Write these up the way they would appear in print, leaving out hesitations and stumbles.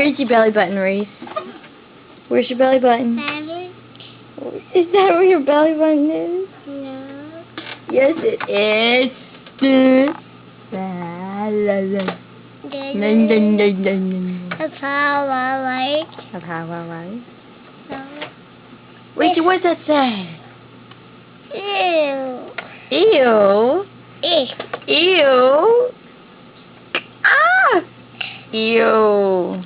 Where's your belly button, Reese? Where's your belly button? Is that where your belly button is? No. Yes, it is. That's how I like. That's how I like. No. Reese, what's that say? Ew. Ew. Ew. Ew. Ah! Ew.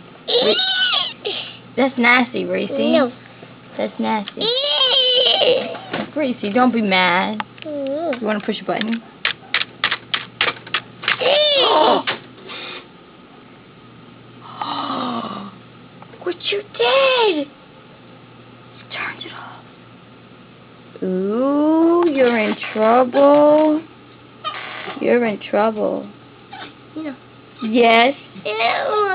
That's nasty, Reese. No. That's nasty. Ew. Reese, don't be mad. Ew. You want to push a button? Ew. What you did? You turned it off. Ooh, you're in trouble. You're in trouble. No. Yes. Ew.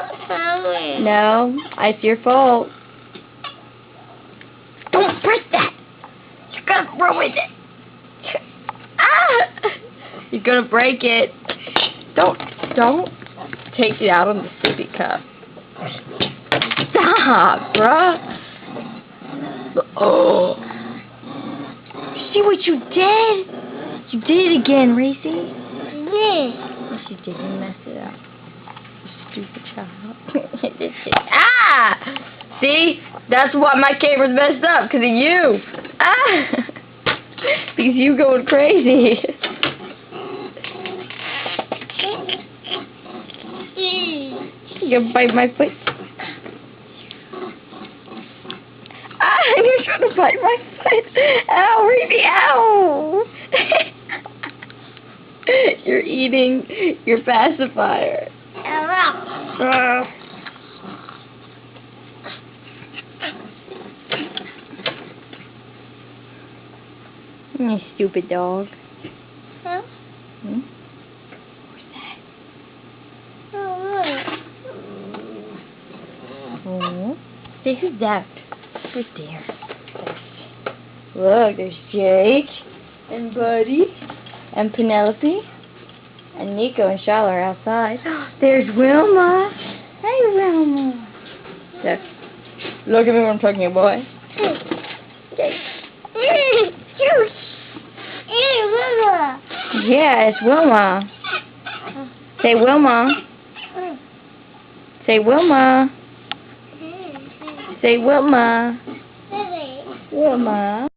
No, it's your fault. Don't press that. You're gonna ruin it. Ah! You're gonna break it. Don't take it out on the sippy cup. Stop, bruh. Oh. See what you did? You did it again, Reese. Yeah. Yes, you did. You messed it up. You stupid child. Ah! See? That's why my camera's messed up, because of you. Ah! Because you going crazy. You're gonna bite my foot. Ah! You're trying to bite my foot. Ow, Reese, ow! You're eating your pacifier. You stupid dog. Huh? Hmm? What's that? Oh. Say, who's that? Who's there? Look, there's Jake and Buddy and Penelope and Nico and Charlotte are outside. There's Wilma. Hey, Wilma. Look at me when I'm talking to you, boy. Yeah, it's Wilma. Say Wilma. Say Wilma. Say Wilma. Wilma.